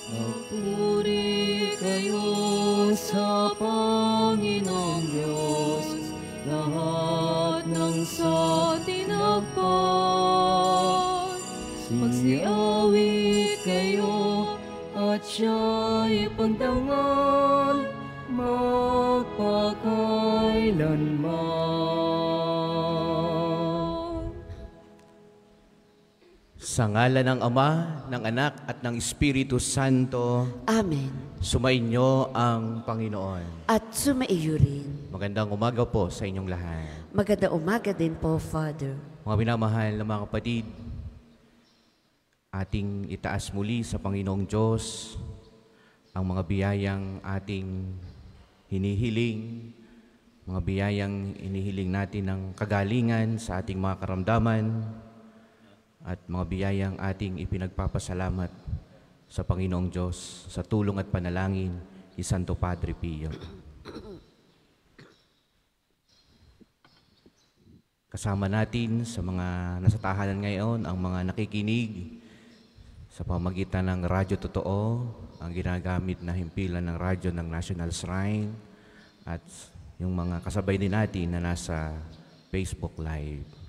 Magpuri kayo sa Panginoong Diyos, lahat ng sa tinagpan. Magsiawit kayo at siya'y pagdangal magpakailanman. Sa ngalan ng Ama, ng Anak at ng Espiritu Santo. Amen. Sumainyo ang Panginoon. At sumaiyo rin. Magandang umaga po sa inyong lahat. Magandang umaga din po, Father. Mga minamahal na mga kapatid, ating itaas muli sa Panginoong Diyos ang mga biyayang ating hinihiling, mga biyayang hinihiling natin ng kagalingan sa ating mga karamdaman, at mga biyayang ating ipinagpapasalamat sa Panginoong Diyos sa tulong at panalangin ni Santo Padre Pio. Kasama natin sa mga nasa tahanan ngayon ang mga nakikinig sa pamagitan ng Radyo Totoo, ang ginagamit na himpilan ng radyo ng National Shrine, at yung mga kasabay din natin na nasa Facebook Live.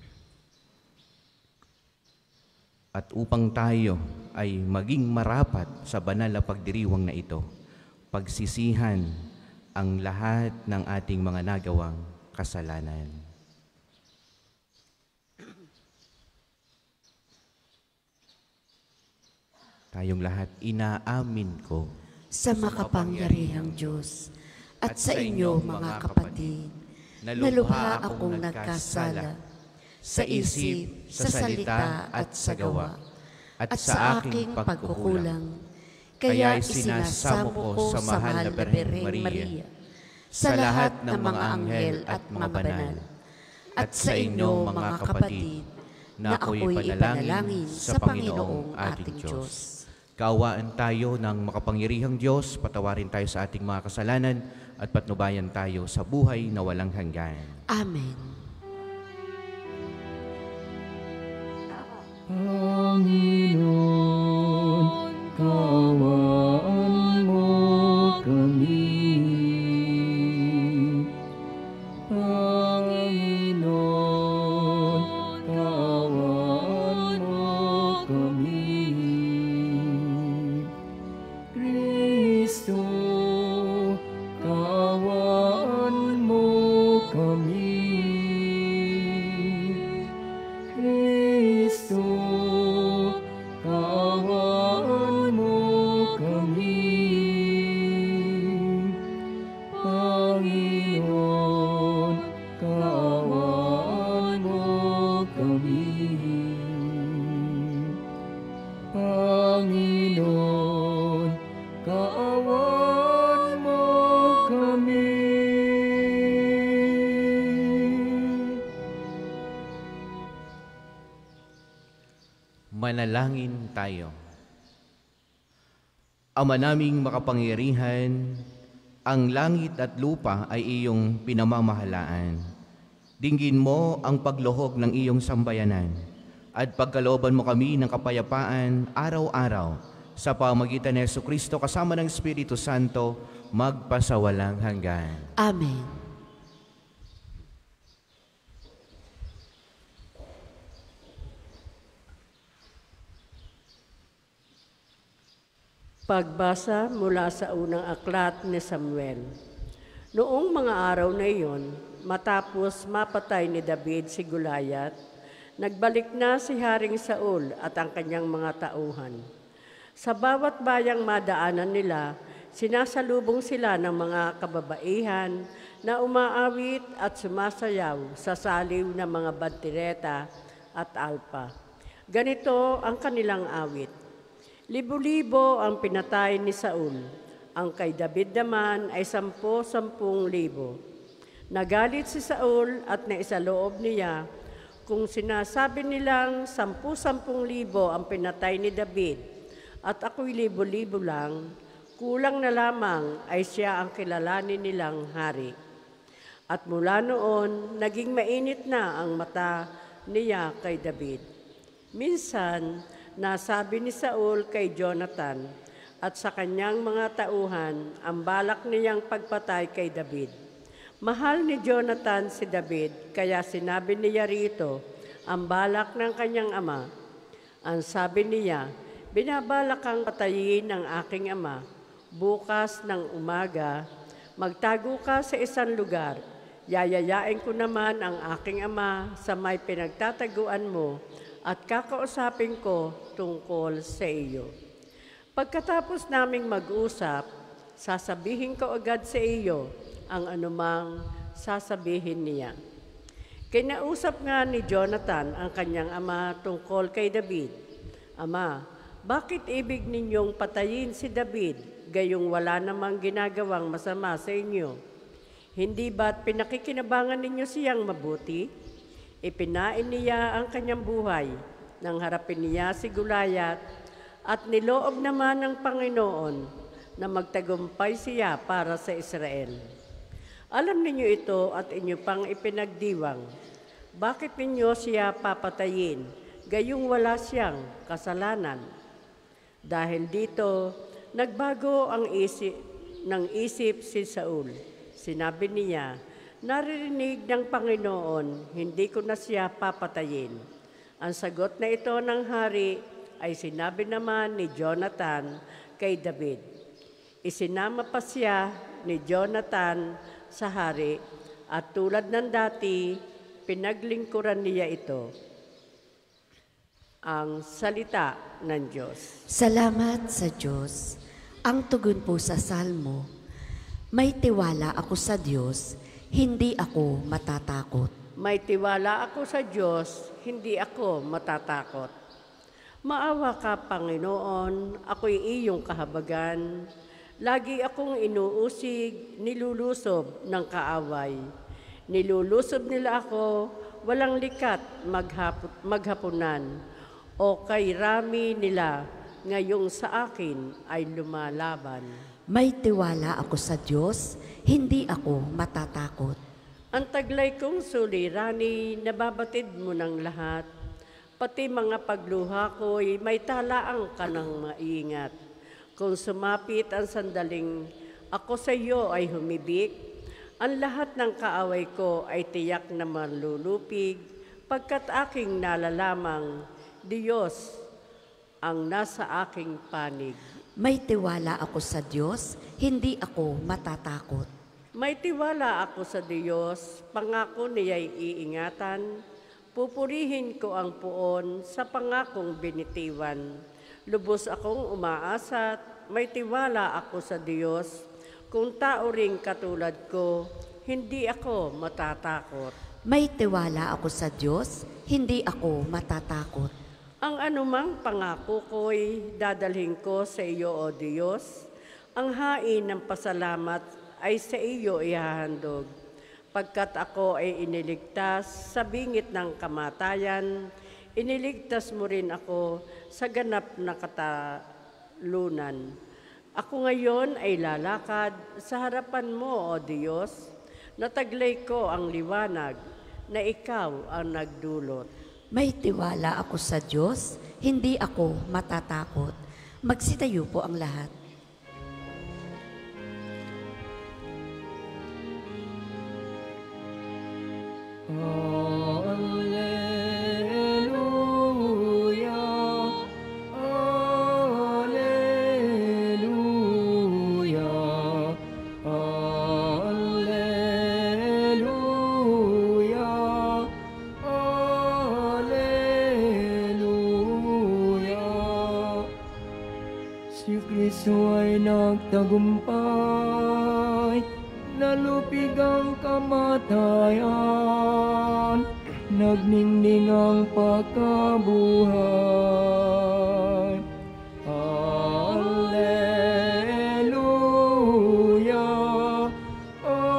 At upang tayo ay maging marapat sa banal na pagdiriwang na ito, pagsisihan ang lahat ng ating mga nagawang kasalanan. Tayong lahat, inaamin ko sa makapangyarihang Diyos at sa inyo mga kapatid, na lubha akong nagkasala sa isip, sa salita at sa gawa, at sa aking pagkukulang. Kaya isinasamo ko sa mahal na Birheng Maria, sa lahat ng mga anghel at mga banal, at sa inyo mga kapatid, na ako'y ipanalangin sa Panginoong ating Diyos. Kaawaan tayo ng makapangyarihang Diyos, patawarin tayo sa ating mga kasalanan, at patnubayan tayo sa buhay na walang hanggan. Amen. Panginoon, kaawaan mo kami. Panginoon, kaawaan mo kami. Kristo, kaawaan mo kami. Kristo, kaawaan mo kami. Panginoon, kaawaan mo kami. Panginoon, kaawaan mo kami. Manalangin tayo. Ama naming makapangyarihan, ang langit at lupa ay iyong pinamamahalaan. Dinggin mo ang pagluhog ng iyong sambayanan at pagkalooban mo kami ng kapayapaan araw-araw sa pamagitan ni Jesucristo kasama ng Espiritu Santo magpasawalang hanggan. Amen. Pagbasa mula sa unang aklat ni Samuel. Noong mga araw na iyon, matapos mapatay ni David si Goliath, nagbalik na si Haring Saul at ang kanyang mga tauhan. Sa bawat bayang madaanan nila, sinasalubong sila ng mga kababaihan na umaawit at sumasayaw sa saliw ng mga bandireta at alpa. Ganito ang kanilang awit. Libo-libo ang pinatay ni Saul. Ang kay David naman ay 10,000. Nagalit si Saul at naisaloob niya kung sinasabi nilang 10,000 ang pinatay ni David at ako'y libo-libo lang, kulang na lamang ay siya ang kilalanin nilang hari. At mula noon, naging mainit na ang mata niya kay David. Minsan, nasabi ni Saul kay Jonathan, at sa kanyang mga tauhan ang balak niyang pagpatay kay David. Mahal ni Jonathan si David, kaya sinabi niya rito ang balak ng kanyang ama. Ang sabi niya, binabalak kang patayin ng aking ama. Bukas ng umaga, magtago ka sa isang lugar. Yayayain ko naman ang aking ama sa may pinagtataguan mo at kakausapin ko tungkol sa iyo. Pagkatapos naming mag-usap, sasabihin ko agad sa iyo ang anumang sasabihin niya. Kinausap nga ni Jonathan ang kanyang ama tungkol kay David. Ama, bakit ibig ninyong patayin si David, gayong wala namang ginagawang masama sa inyo? Hindi ba't pinakikinabangan ninyo siyang mabuti? Ipinain niya ang kanyang buhay nang harapin niya si Goliath at niloob naman ng Panginoon na magtagumpay siya para sa Israel. Alam ninyo ito at inyo pang ipinagdiwang. Bakit ninyo siya papatayin, gayong wala siyang kasalanan? Dahil dito, nagbago ang isip si Saul. Sinabi niya, naririnig ng Panginoon, hindi ko na siya papatayin. Ang sagot na ito ng hari ay sinabi naman ni Jonathan kay David. Isinama pa siya ni Jonathan sa hari at tulad ng dati, pinaglingkuran niya ito. Ang salita ng Diyos. Salamat sa Diyos. Ang tugon po sa salmo, may tiwala ako sa Diyos, hindi ako matatakot. May tiwala ako sa Diyos, hindi ako matatakot. Maawa ka, Panginoon, ako'y iyong kahabagan. Lagi akong inuusig, nilulusob ng kaaway. Nilulusob nila ako, walang likat maghapunan. O kay rami nila, ngayong sa akin ay lumalaban. May tiwala ako sa Diyos, hindi ako matatakot. Ang taglay kong sulirani, nababatid mo ng lahat. Pati mga pagluha ko'y may talaang ka ng maingat. Kung sumapit ang sandaling ako sa iyo ay humibik, ang lahat ng kaaway ko ay tiyak na manlulupig, pagkat aking nalalamang Diyos ang nasa aking panig. May tiwala ako sa Diyos, hindi ako matatakot. May tiwala ako sa Diyos, pangako niya'y iingatan. Pupurihin ko ang puon sa pangakong binitiwan. Lubos akong umaasa, may tiwala ako sa Diyos. Kung tao ring katulad ko, hindi ako matatakot. May tiwala ako sa Diyos, hindi ako matatakot. Ang anumang pangako ko'y dadalhin ko sa iyo, O Diyos. Ang hain ng pasalamat ay sa iyo ihahandog. Pagkat ako ay iniligtas sa bingit ng kamatayan, iniligtas mo rin ako sa ganap na katalunan. Ako ngayon ay lalakad sa harapan mo, O Diyos. Nataglay ko ang liwanag na ikaw ang nagdulot. May tiwala ako sa Diyos, hindi ako matatakot. Magsitayo po ang lahat. Alleluia, alleluia, alleluia, alleluia. Si Kristo ay nagtagumpay, nalupig ang kamatayan, nagningning ang pagkabuhay. Alleluia, alleluia,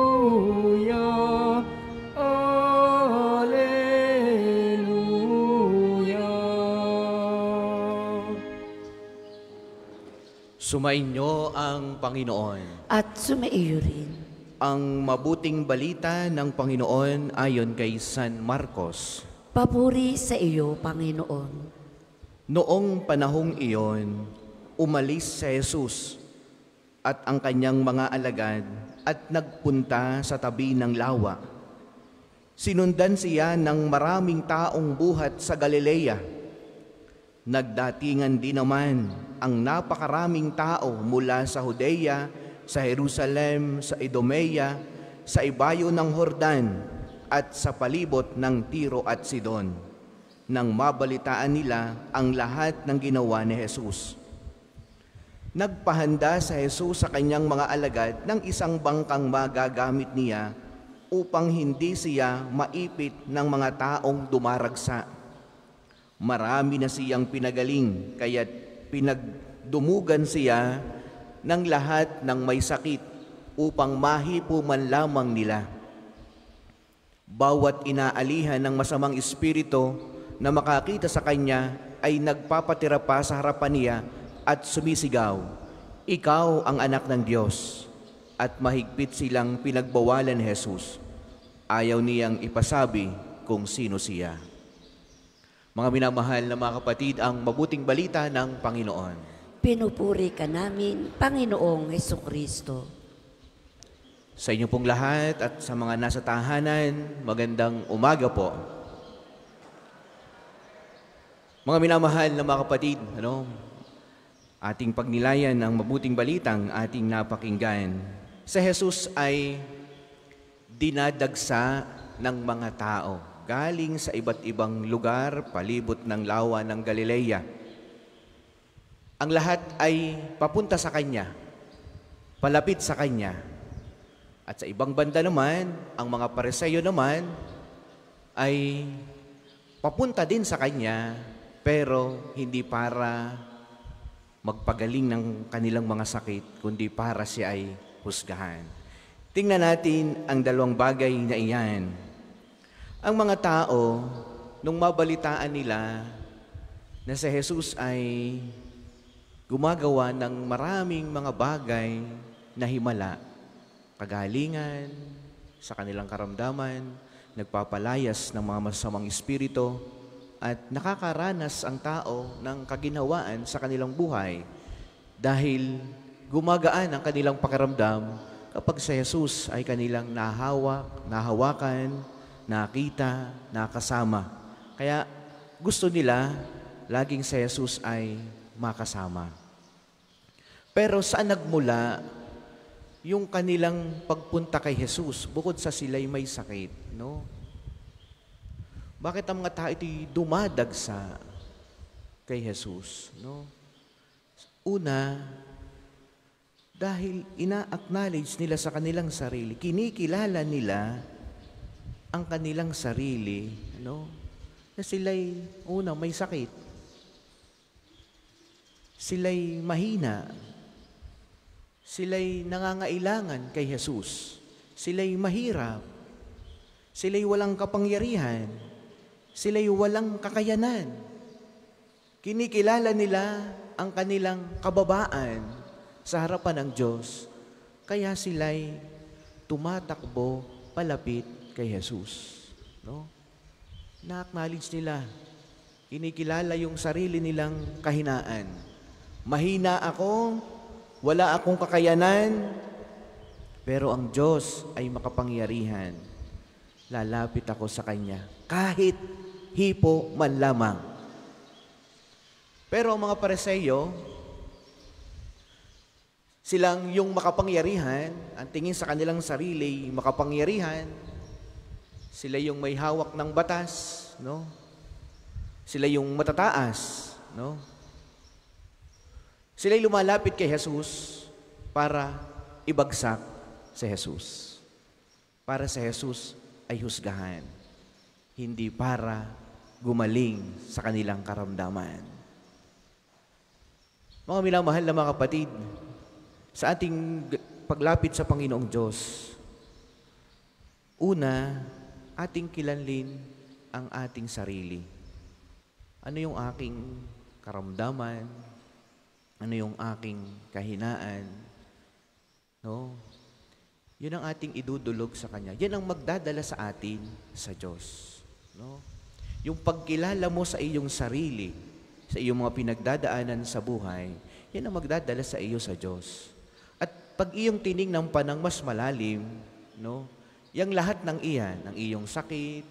alleluia, alleluia. Sumainyo ang Panginoon. At sumaiyo rin. Ang mabuting balita ng Panginoon ayon kay San Marcos. Papuri sa iyo, Panginoon. Noong panahong iyon, umalis si Jesus at ang kanyang mga alagad at nagpunta sa tabi ng lawa. Sinundan siya ng maraming taong buhat sa Galilea. Nagdatingan din naman ang napakaraming tao mula sa Judea, sa Jerusalem, sa Idumea, sa ibayo ng Jordan, at sa palibot ng Tiro at Sidon, nang mabalitaan nila ang lahat ng ginawa ni Jesus. Nagpahanda sa Jesus sa kanyang mga alagad ng isang bangkang magagamit niya upang hindi siya maipit ng mga taong dumaragsa. Marami na siyang pinagaling, kaya't pinagdumugan siya ng lahat ng may sakit upang mahipo man lamang nila. Bawat inaalihan ng masamang espiritu na makakita sa kanya ay nagpapatira pa sa harapan niya at sumisigaw, "Ikaw ang anak ng Diyos." At mahigpit silang pinagbawalan ni Jesus. Ayaw niyang ipasabi kung sino siya. Mga minamahal na mga kapatid, ang mabuting balita ng Panginoon. Pinupuri ka namin, Panginoong Hesukristo. Sa inyo pong lahat at sa mga nasa tahanan, magandang umaga po. Mga minamahal na mga kapatid, ating pagnilayan ng mabuting balitang ating napakinggan. Si Jesus ay dinadagsa ng mga tao galing sa iba't ibang lugar, palibot ng lawa ng Galilea. Ang lahat ay papunta sa Kanya, palapit sa Kanya. At sa ibang banda naman, ang mga Pariseo naman ay papunta din sa Kanya, pero hindi para magpagaling ng kanilang mga sakit, kundi para siya ay husgahan. Tingnan natin ang dalawang bagay na iyan. Ang mga tao, nung mabalitaan nila na si Jesus ay gumagawa ng maraming mga bagay na himala, kagalingan sa kanilang karamdaman, nagpapalayas ng mga masamang espiritu, at nakakaranas ang tao ng kaginhawaan sa kanilang buhay dahil gumagaan ang kanilang pakiramdam kapag si Jesus ay kanilang nahawakan, nakita, nakasama. Kaya gusto nila laging si Jesus ay makasama. Pero saan nagmula yung kanilang pagpunta kay Jesus bukod sa sila'y may sakit, no? Bakit ang mga tao ito'y dumadagsa kay Jesus, no? Una, dahil ina-acknowledge nila sa kanilang sarili, kinikilala nila ang kanilang sarili, na sila'y may sakit. Sila'y mahina. Sila'y nangangailangan kay Jesus. Sila'y mahirap. Sila'y walang kapangyarihan. Sila'y walang kakayanan. Kinikilala nila ang kanilang kababaan sa harapan ng Diyos. Kaya sila'y tumatakbo palapit kay Jesus. Na-acknowledge nila. Kinikilala yung sarili nilang kahinaan. Mahina ako, wala akong kakayanan, pero ang Diyos ay makapangyarihan. Lalapit ako sa Kanya, kahit hipo man lamang. Pero ang mga Pariseo, silang yung makapangyarihan, ang tingin sa kanilang sarili, makapangyarihan, sila yung may hawak ng batas, Sila yung matataas, Sila'y lumalapit kay Jesus para ibagsak si Jesus. Para si Jesus ay husgahan, hindi para gumaling sa kanilang karamdaman. Mga minamahal na mga kapatid, sa ating paglapit sa Panginoong Diyos, una, ating kilanlin ang ating sarili. Ano yung aking karamdaman? Ano yung aking kahinaan? Yun ang ating idudulog sa Kanya. Yan ang magdadala sa atin sa Diyos. No? Yung pagkilala mo sa iyong sarili, sa iyong mga pinagdadaanan sa buhay, yan ang magdadala sa iyo sa Diyos. At pag iyong tinignan pa ng mas malalim, no, yung lahat ng iyan, ng iyong sakit,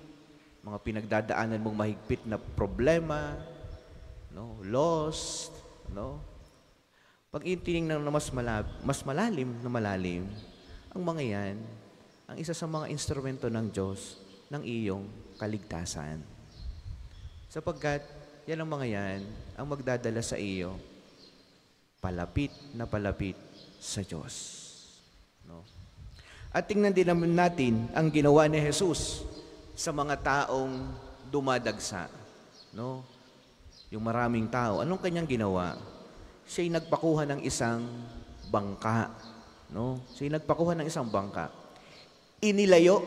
mga pinagdadaanan mong mahigpit na problema, no, lost, no, pag iyong tinignan na mas malalim, ang mga yan, ang isa sa mga instrumento ng Diyos ng iyong kaligtasan. Sapagkat, yan ang mga yan, ang magdadala sa iyo, palapit na palapit sa Diyos. No? At tingnan din naman natin ang ginawa ni Jesus sa mga taong dumadagsa. No? Yung maraming tao, anong kanyang ginawa? Siya'y nagpakuha ng isang bangka. No? Siya'y nagpakuha ng isang bangka. Inilayo.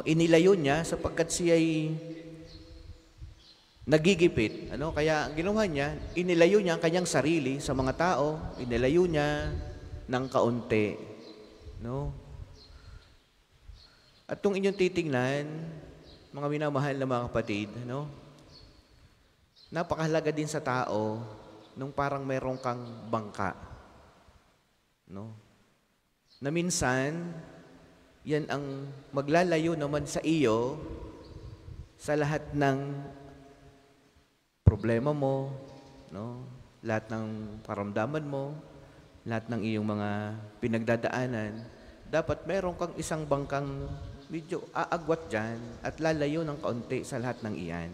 Inilayo niya sapagkat siya'y nagigipit. Kaya ang ginawa niya, inilayo niya ang kanyang sarili sa mga tao, inilayo niya ng kaunti. No? At kung inyong titingnan, mga minamahal na mga kapatid, napakahalaga din sa tao nung parang mayroong kang bangka. No? Na minsan, yan ang maglalayo naman sa iyo sa lahat ng problema mo, no? Lahat ng karamdaman mo, lahat ng iyong mga pinagdadaanan, dapat meron kang isang bangkang medyo aagwat dyan at lalayo ng kaunti sa lahat ng iyan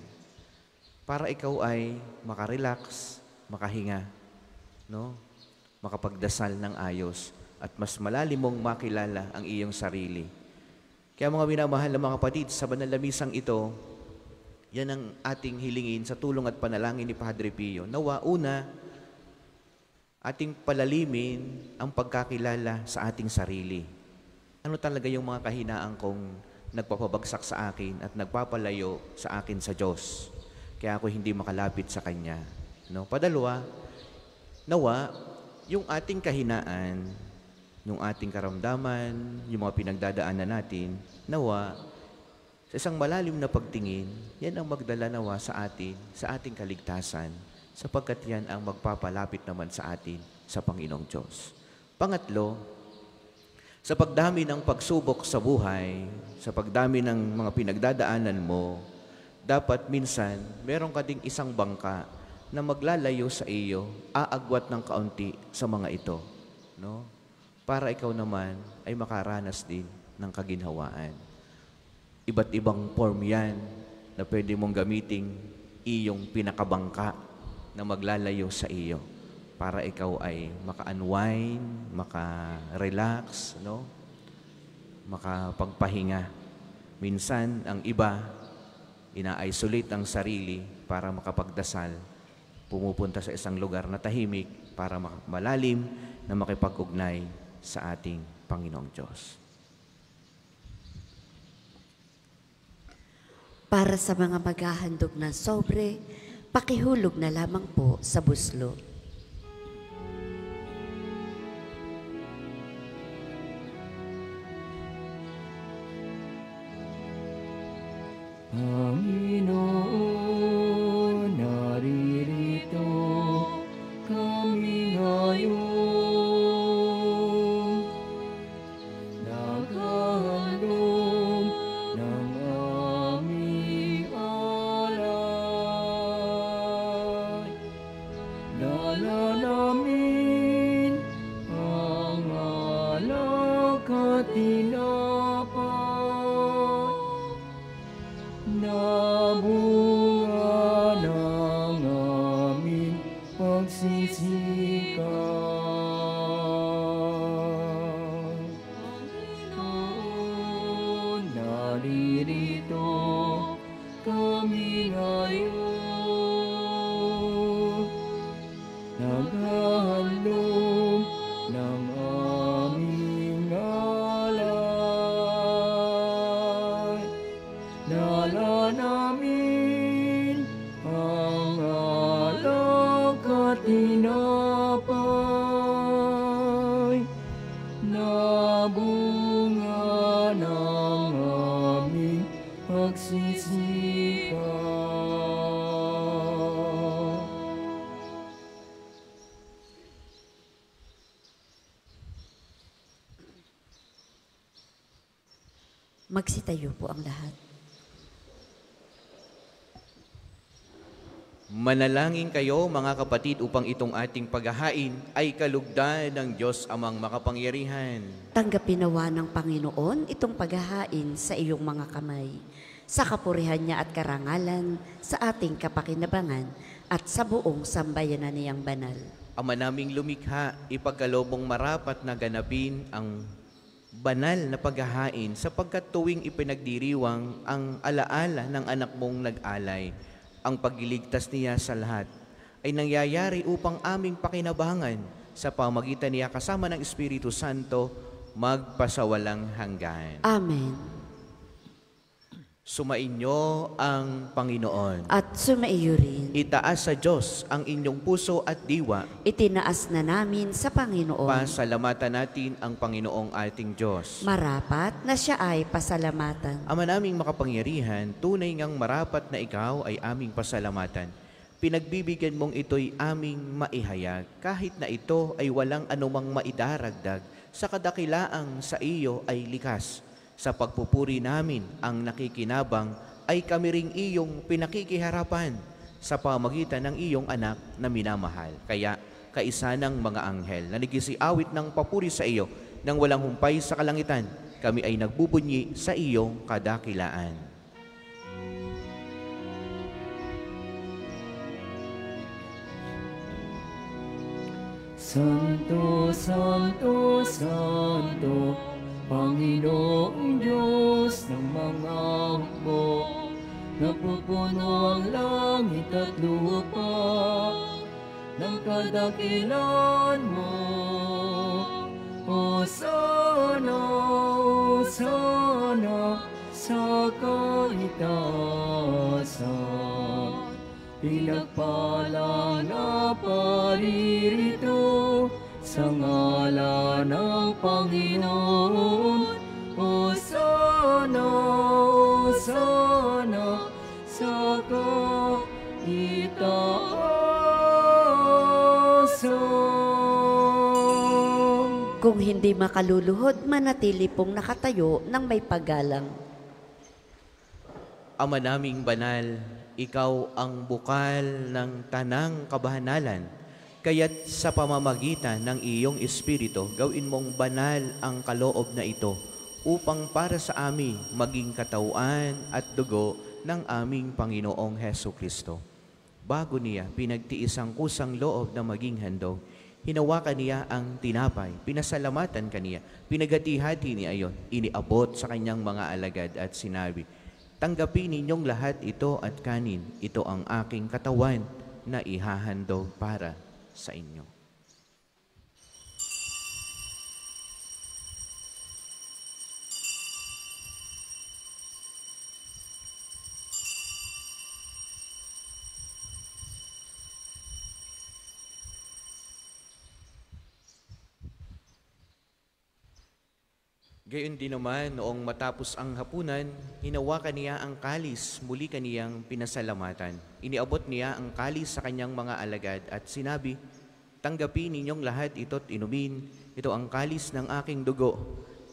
para ikaw ay makarelax, makahinga, no? Makapagdasal ng ayos at mas malalim mong makilala ang iyong sarili. Kaya mga minamahal na mga kapatid, sa banal na misang ito, yan ang ating hilingin sa tulong at panalangin ni Padre Pio. Nawa, una, ating palalimin ang pagkakilala sa ating sarili. Ano talaga yung mga kahinaan kong nagpapabagsak sa akin at nagpapalayo sa akin sa Diyos? Kaya ako hindi makalapit sa Kanya. No? Padalwa, nawa, yung ating kahinaan, yung ating karamdaman, yung mga pinagdadaanan natin, nawa, sa isang malalim na pagtingin, yan ang magdala nawa sa atin, sa ating kaligtasan, sapagkat yan ang magpapalapit naman sa atin sa Panginoong Diyos. Pangatlo, sa pagdami ng pagsubok sa buhay, sa pagdami ng mga pinagdadaanan mo, dapat minsan, meron ka ding isang bangka na maglalayo sa iyo, aagwat ng kaunti sa mga ito. No? Para ikaw naman ay makaranas din ng kaginhawaan. Iba't ibang form yan na pwede mong gamiting iyong pinakabangka na maglalayo sa iyo para ikaw ay maka-unwind, maka-relax, no? Makapagpahinga. Minsan, ang iba, ina-isolate ang sarili para makapagdasal. Pumupunta sa isang lugar na tahimik para malalim na makipag-ugnay sa ating Panginoong Diyos. Para sa mga maghahandog ng sobre, pakihulog na lamang po sa buslo. Panginoon, naririto kami ngayon. Naghahandog ng aming alay. Dala namin ang alak at tinapay na bunga ng aming pagsisikap. Panginoon, naririto kami ngayon. Naghahandog ng aming alay. Magsitayo po ang lahat. Manalangin kayo mga kapatid upang itong ating paghahain ay kalugdan ng Diyos Amang makapangyarihan. Tanggapin nawa ng Panginoon itong paghahain sa iyong mga kamay, sa kapurihan niya at karangalan, sa ating kapakinabangan at sa buong sambayanan niyang banal. Ama naming lumikha, ipagkalobong marapat na ganapin ang banal na paghahain sapagkat tuwing ipinagdiriwang ang alaala ng anak mong nag-alay, ang pagliligtas niya sa lahat ay nangyayari upang aming pakinabangan sa pamagitan niya kasama ng Espiritu Santo magpasawalang hanggan. Amen. Sumainyo ang Panginoon. At sumaiyo rin. Itaas sa Diyos ang inyong puso at diwa. Itinaas na namin sa Panginoon. Pasalamatan natin ang Panginoong ating Diyos. Marapat na siya ay pasalamatan. Ama naming makapangyarihan, tunay ngang marapat na ikaw ay aming pasalamatan. Pinagbibigyan mong ito'y aming maihayag, kahit na ito ay walang anumang maidaragdag sa kadakilaang sa iyo ay likas. Sa pagpupuri namin ang nakikinabang ay kami ring iyong pinakikiharapan sa pamagitan ng iyong anak na minamahal. Kaya kaisa ng mga anghel na nagisiawit ng papuri sa iyo nang walang humpay sa kalangitan, kami ay nagbubunyi sa iyong kadakilaan. Santo, Santo, Santo, Panginoong Diyos ng mga hukbo, napupuno ang langit at lupa ng kadakilan mo. Hosana, Hosana sa kaitaasan. Pinagpala na paririto sa ngalan ng Panginoon. Hosana, Hosana sa kaitaasan. Kung hindi makaluluhod, manatili pong nakatayo ng may paggalang. Ama naming banal, ikaw ang bukal ng tanang kabahanalan. Kaya't sa pamamagitan ng iyong Espiritu, gawin mong banal ang kaloob na ito upang para sa amin maging katawan at dugo ng aming Panginoong Hesukristo. Bago niya pinagtiis ang kusang loob na maging handog, hinawakan niya ang tinapay, pinasalamatan kaniya, pinaghati-hati niya ayon, iniabot sa kanyang mga alagad at sinabi, "Tanggapin ninyong lahat ito at kanin, ito ang aking katawan na ihahandog para sa inyo." Gayon din naman, noong matapos ang hapunan, hinawakan niya ang kalis, muli kaniyang pinasalamatan. Iniabot niya ang kalis sa kanyang mga alagad at sinabi, "Tanggapin ninyong lahat ito't inumin, ito ang kalis ng aking dugo,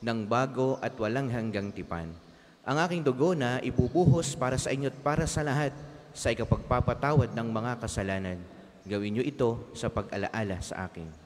ng bago at walang hanggang tipan. Ang aking dugo na ibubuhos para sa inyo at para sa lahat sa ikapagpapatawad ng mga kasalanan. Gawin niyo ito sa pag-alaala sa akin."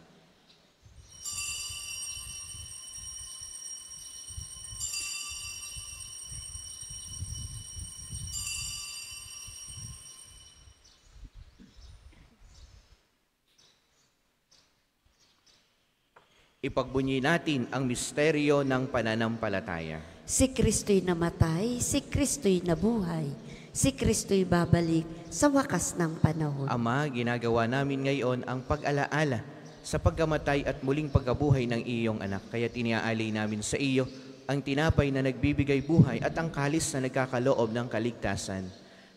Ipagbunyi natin ang misteryo ng pananampalataya. Si Kristo'y namatay, si Kristo'y nabuhay, si Kristo'y babalik sa wakas ng panahon. Ama, ginagawa namin ngayon ang pag-alaala sa pagkamatay at muling pagkabuhay ng iyong anak. Kaya tiniaalay namin sa iyo ang tinapay na nagbibigay buhay at ang kalis na nagkakaloob ng kaligtasan.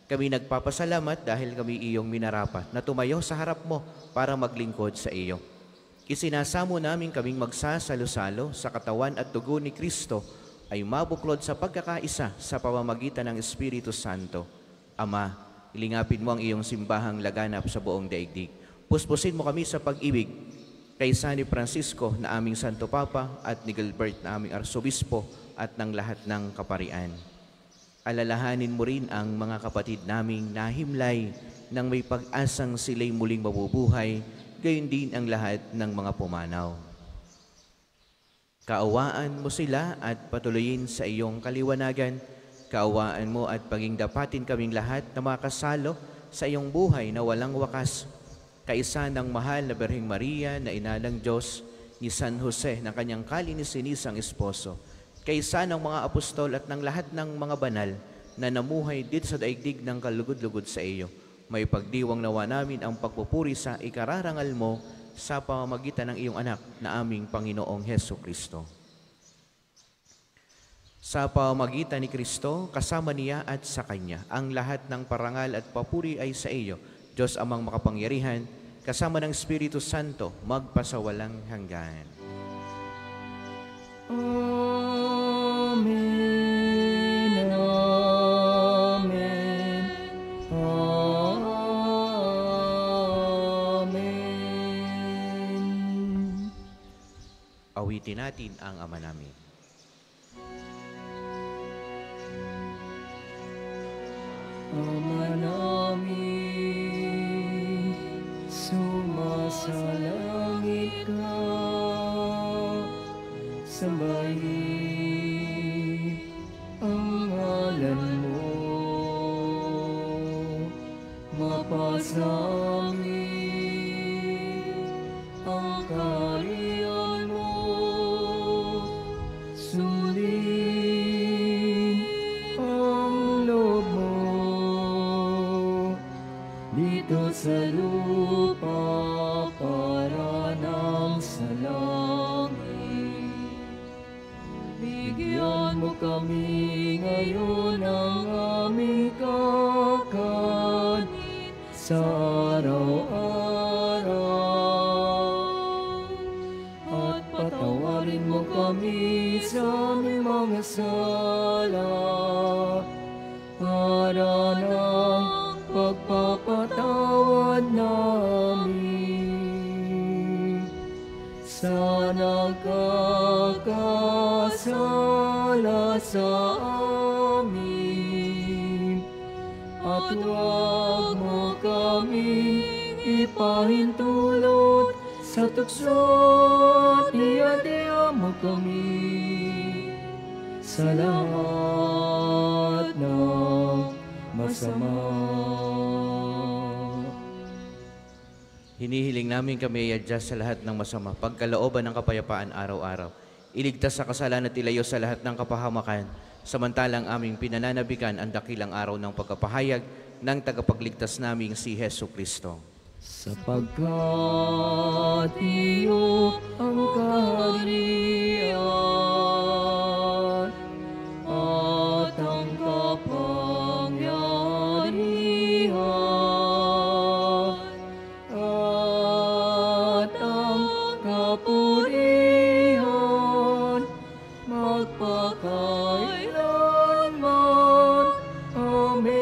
Kami nagpapasalamat dahil kami iyong minarapat na tumayo sa harap mo para maglingkod sa iyo. Isinasamo namin kaming magsasalo-salo sa katawan at dugo ni Kristo ay mabuklod sa pagkakaisa sa pamamagitan ng Espiritu Santo. Ama, ilingapin mo ang iyong simbahang laganap sa buong daigdig. Puspusin mo kami sa pag-ibig kay San Francisco na aming Santo Papa at ni Gilbert na aming Arsobispo at ng lahat ng kaparian. Alalahanin mo rin ang mga kapatid naming nahimlay nang may pag-asang sila'y muling mabubuhay, gayon din ang lahat ng mga pumanaw. Kaawaan mo sila at patuloyin sa iyong kaliwanagan. Kaawaan mo at pagingdapatin kaming lahat na makasalo sa iyong buhay na walang wakas. Kaisa ng mahal na Birheng Maria na ina ng Diyos, ni San Jose na kanyang kalinisan-isang esposo, kaisa ng mga apostol at ng lahat ng mga banal na namuhay dito sa daigdig ng kalugod-lugod sa iyo. May pagdiwang nawa namin ang pagpupuri sa ikararangal mo sa pamamagitan ng iyong anak na aming Panginoong Heso Kristo. Sa pamamagitan ni Kristo, kasama niya at sa Kanya, ang lahat ng parangal at papuri ay sa iyo, Diyos amang makapangyarihan, kasama ng Espiritu Santo, magpasawalang hanggan. Amen. Amen. Amen. Awitin natin ang Ama namin. Ama namin, sumasalangit ka, sambahin ang ngalan mo, mapasangit ang kaharian mo, sundin ang loob mo dito sa lupa para nang sa langit. Bigyan mo kami ngayon ng aming kakanin sa araw-araw. At patawarin mo kami sa aming mga sala para nang pagpapatawad namin sa nagkakasala sa amin. At huwag mo kami ipahintulot sa tukso at iadya mo kami sa lahat ng masama. Hinihiling namin kami ay adjust sa lahat ng masama, pagkalooban ng kapayapaan araw-araw. Iligtas sa kasalanan at ilayo sa lahat ng kapahamakan, samantalang aming pinananabikan ang dakilang araw ng pagkapahayag ng tagapagligtas naming si Heso Kristo. Sapagkat iyo ang kaharian at ang kapangyarihan at ang kapurihan magpakailanman. Amen.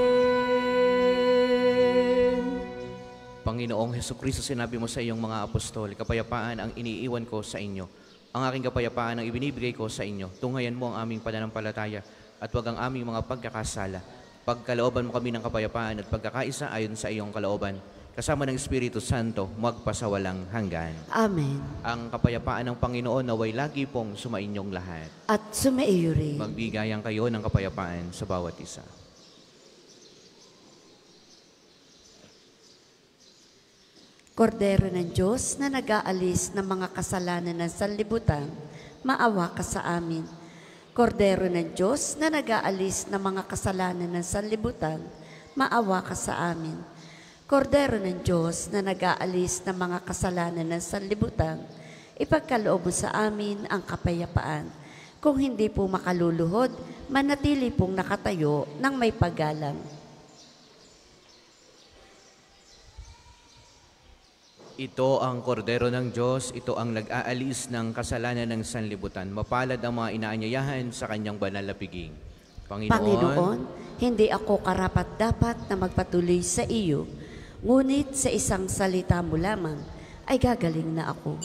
Panginoong Heso Kristo, sinabi mo sa iyong mga apostol, kapayapaan ang iniiwan ko sa inyo. Ang aking kapayapaan ang ibinibigay ko sa inyo. Tunghayan mo ang aming pananampalataya at huwag ang aming mga pagkakasala. Pagkalooban mo kami ng kapayapaan at pagkakaisa ayon sa iyong kalooban. Kasama ng Espiritu Santo, magpasawalang hanggan. Amen. Ang kapayapaan ng Panginoon naway lagi pong sumainyong lahat. At sumaiyo rin. Magbigayan kayo ng kapayapaan sa bawat isa. Kordero ng Diyos na nag-aalis ng mga kasalanan ng sanlibutan, maawa ka sa amin. Kordero ng Diyos na nag-aalis ng mga kasalanan ng sanlibutan, maawa ka sa amin. Kordero ng Diyos na nag-aalis ng mga kasalanan ng sanlibutan, ipagkaloob mo sa amin ang kapayapaan. Kung hindi po makaluluhod, manatili pong nakatayo ng may paggalang. Ito ang kordero ng Diyos, ito ang nag-aalis ng kasalanan ng sanlibutan. Mapalad ang mga inaanyayahan sa kanyang banal na piging. Panginoon, hindi ako karapat-dapat na magpatuloy sa iyo, ngunit sa isang salita mo lamang ay gagaling na ako.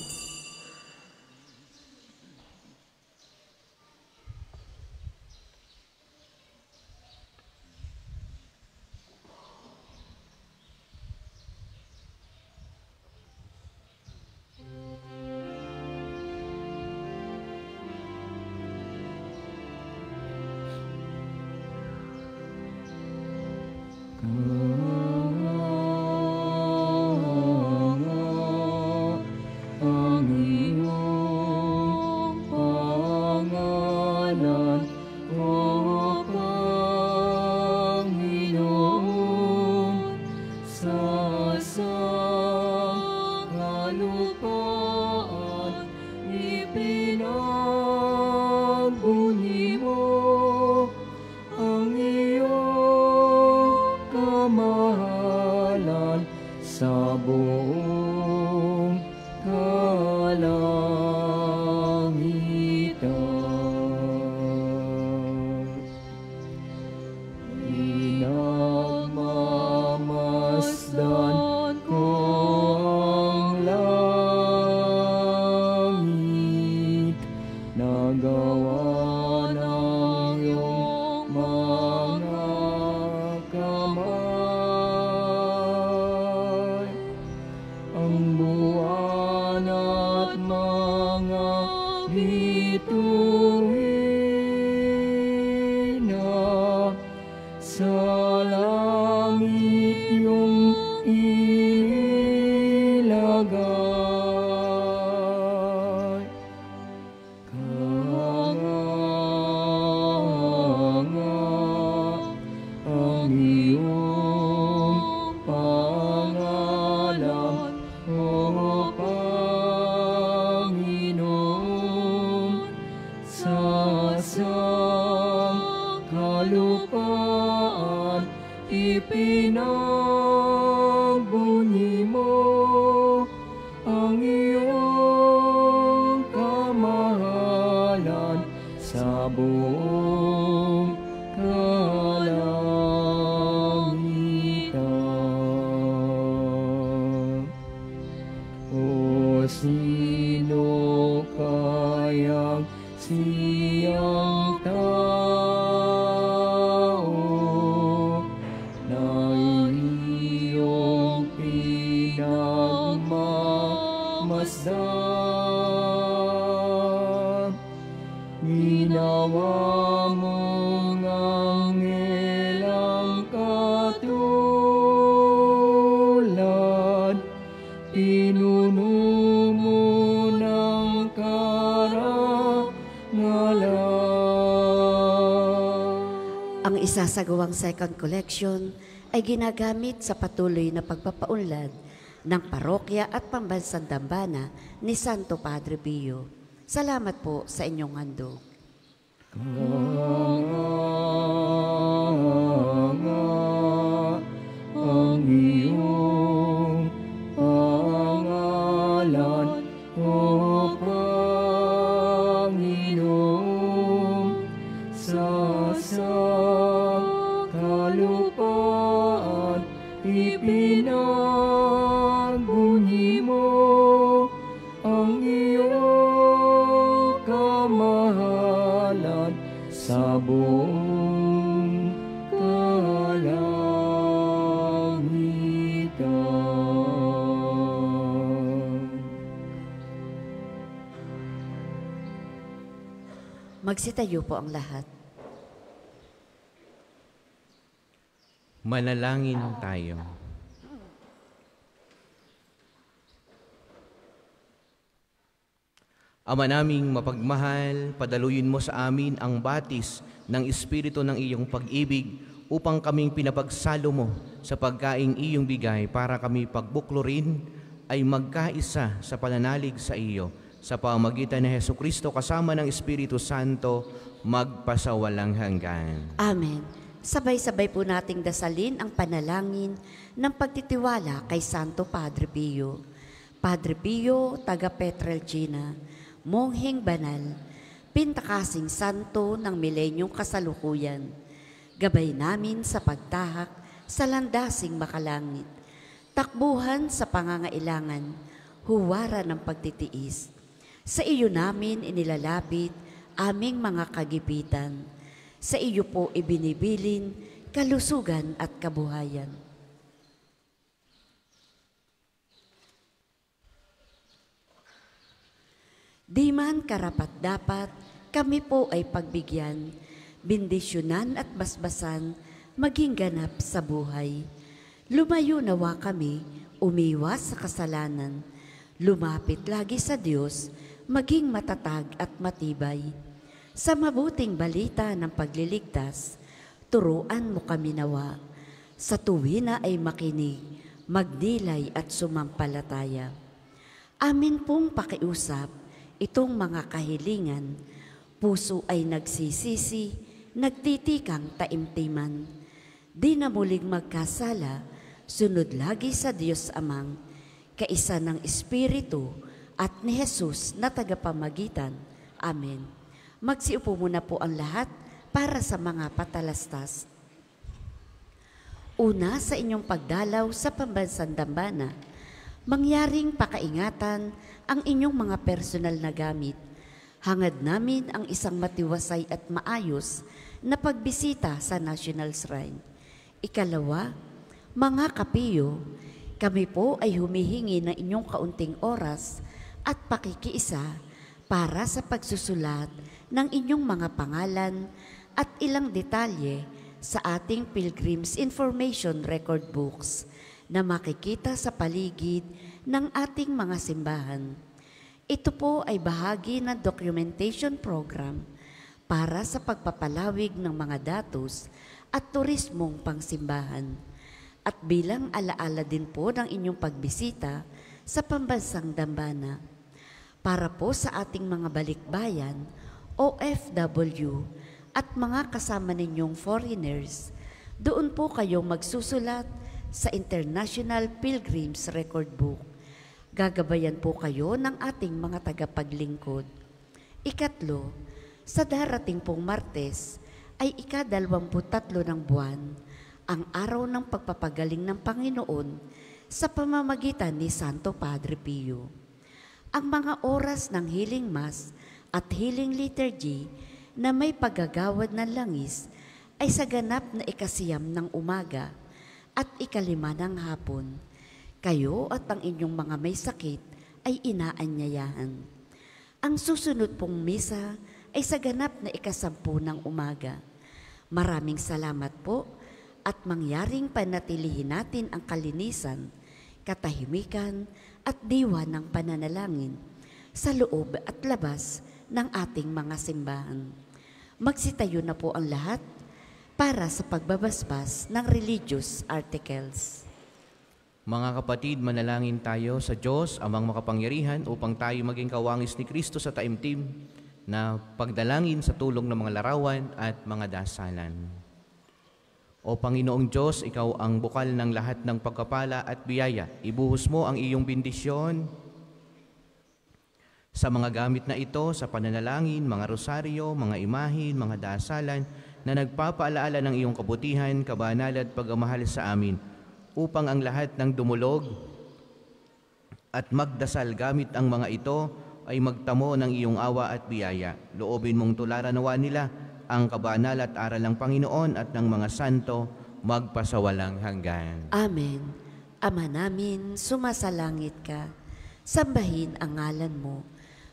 Ang isasagawang second collection ay ginagamit sa patuloy na pagpapaunlad ng parokya at pambansang dambana ni Santo Padre Pio. Salamat po sa inyong handog. Ang iyong pangalan, O Panginoon, sa kalupaan ipinagbunyi mo ang iyong kamahalan sa buong kalangitan. Magsitayo po ang lahat. Manalangin tayo. Ama naming mapagmahal, padaluyin mo sa amin ang batis ng Espiritu ng iyong pag-ibig upang kaming pinapagsalo mo sa pagkaing iyong bigay para kami pagbuklorin ay magkaisa sa pananalig sa iyo sa pamamagitan ni Hesukristo kasama ng Espiritu Santo magpasawalang hanggan. Amen. Sabay-sabay po nating dasalin ang panalangin ng pagtitiwala kay Santo Padre Pio. Padre Pio, taga Petrelcina, mongheng banal, pintakasing santo ng milenyong kasalukuyan, gabay namin sa pagtahak sa landasing makalangit, takbuhan sa pangangailangan, huwara ng pagtitiis. Sa iyo namin inilalapit aming mga kagipitan, sa iyo po ibinibilin kalusugan at kabuhayan. Di man karapat-dapat, kami po ay pagbigyan, bendisyonan at basbasan, maging ganap sa buhay. Lumayo nawa kami, umiwas sa kasalanan, lumapit lagi sa Diyos, maging matatag at matibay. Sa mabuting balita ng pagliligtas, turuan mo kami nawa. Sa tuwina ay makinig, magnilay at sumampalataya. Amin pong pakiusap, itong mga kahilingan, puso ay nagsisisi, nagtitikang taimtiman. Di na muling magkasala, sunod lagi sa Diyos Amang, kaisa ng Espiritu at ni Jesus na tagapamagitan. Amen. Magsiupo muna po ang lahat para sa mga patalastas. Una, sa inyong pagdalaw sa pambansang dambana, mangyaring pakaingatan ang inyong mga personal na gamit. Hangad namin ang isang matiwasay at maayos na pagbisita sa National Shrine. Ikalawa, mga kapiyo, kami po ay humihingi ng inyong kaunting oras at pakikiisa para sa pagsusulat ng inyong mga pangalan at ilang detalye sa ating Pilgrim's Information Record Books na makikita sa paligid ng ating mga simbahan. Ito po ay bahagi ng documentation program para sa pagpapalawig ng mga datos at turismong pangsimbahan at bilang alaala din po ng inyong pagbisita sa pambansang dambana. Para po sa ating mga balikbayan, OFW at mga kasama ninyong foreigners, doon po kayo magsusulat sa International Pilgrim's Record Book. Gagabayan po kayo ng ating mga tagapaglingkod. Ikatlo, sa darating pong Martes ay ika-23 ng buwan, ang araw ng pagpapagaling ng Panginoon sa pamamagitan ni Santo Padre Pio. Ang mga oras ng healing mass at healing liturgy na may paggagawad ng langis ay sa ganap na ikasiyam ng umaga at ikalima ng hapon. Kayo at ang inyong mga may sakit ay inaanyayahan. Ang susunod pong misa ay sa ganap na ikasampu ng umaga. Maraming salamat po at mangyaring panatilihin natin ang kalinisan, katahimikan at diwa ng pananalangin sa loob at labas ng ating mga simbahan. Magsitayo na po ang lahat para sa pagbabasbas ng religious articles. Mga kapatid, manalangin tayo sa Diyos, Amang makapangyarihan, upang tayo maging kawangis ni Kristo sa taimtim na pagdalangin sa tulong ng mga larawan at mga dasalan. O Panginoong Diyos, Ikaw ang bukal ng lahat ng pagkapala at biyaya. Ibuhos mo ang iyong bendisyon sa mga gamit na ito, sa pananalangin, mga rosaryo, mga imahin, mga dasalan, na nagpapaalaala ng iyong kabutihan, kabanalan at pagmamahal sa amin, upang ang lahat ng dumulog at magdasal gamit ang mga ito ay magtamo ng iyong awa at biyaya. Loobin mong tularan nawa nila ang kabanal at aral ng Panginoon at ng mga santo magpasawalang hanggan. Amen. Ama namin, sumasalangit ka. Sambahin ang ngalan mo.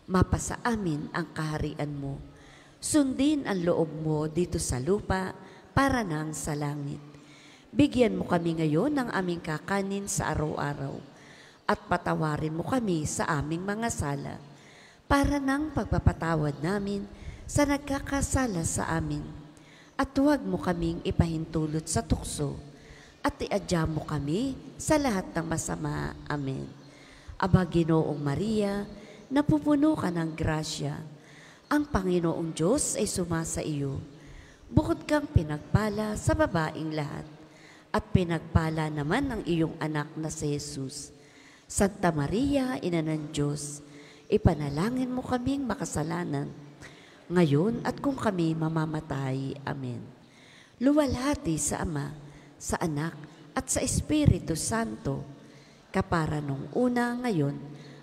Mapasa amin ang kaharian mo. Sundin ang loob mo dito sa lupa para nang sa langit. Bigyan mo kami ngayon ng aming kakanin sa araw-araw at patawarin mo kami sa aming mga sala para nang pagpapatawad namin sa nagkakasala sa amin. At huwag mo kaming ipahintulot sa tukso at iadya mo kami sa lahat ng masama. Amen. Aba Ginoong Maria, napupuno ka ng grasya. Ang Panginoong Diyos ay sumasa iyo. Bukod kang pinagpala sa babaing lahat, at pinagpala naman ang iyong anak na si Jesus. Santa Maria, Ina ng Diyos, ipanalangin mo kaming makasalanan, ngayon at kung kami mamamatay. Amen. Luwalhati sa Ama, sa Anak, at sa Espiritu Santo, kapara nung una, ngayon,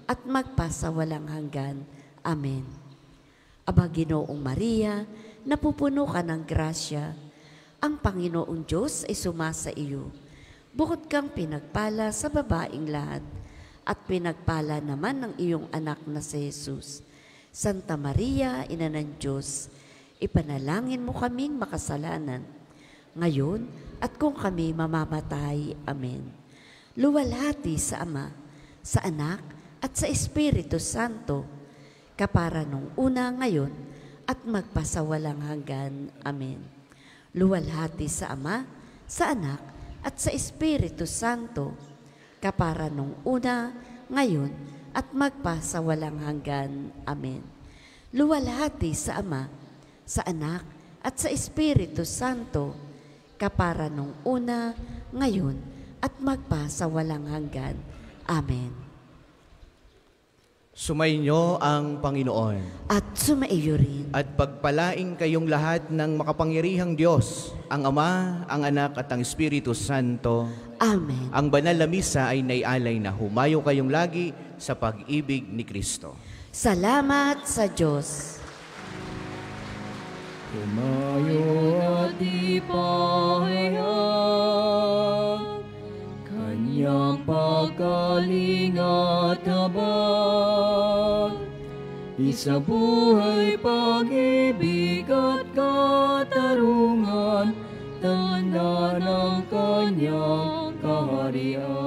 at magpasawalang hanggan. Amen. Aba Ginoong Maria, napupuno ka ng grasya. Ang Panginoong Diyos ay sumasa iyo. Bukod kang pinagpala sa babaing lahat, at pinagpala naman ng iyong anak na si Jesus. Santa Maria, Ina ng Diyos, ipanalangin mo kaming makasalanan, ngayon at kung kami mamamatay. Amen. Luwalhati sa Ama, sa Anak, at sa Espiritu Santo, kapara nung una, ngayon, at magpasawalang hanggan. Amen. Luwalhati sa Ama, sa Anak, at sa Espiritu Santo, kapara nung una, ngayon, at magpasawalang hanggan. Amen. Luwalhati sa Ama, sa Anak, at sa Espiritu Santo, kapara nung una, ngayon, at magpasawalang hanggan. Amen. Sumainyo ang Panginoon. At sumaiyo rin. At pagpalaing kayong lahat ng makapangyarihang Diyos, ang Ama, ang Anak, at ang Espiritu Santo. Amen. Ang banal na misa ay naialay na humayo kayong lagi sa pag-ibig ni Kristo. Salamat sa Diyos. Tumayo at ipahayag Kanyang pagkaling at habag, isabuhay pag-ibig at katarungan, tanda ng Kanyang kaharian.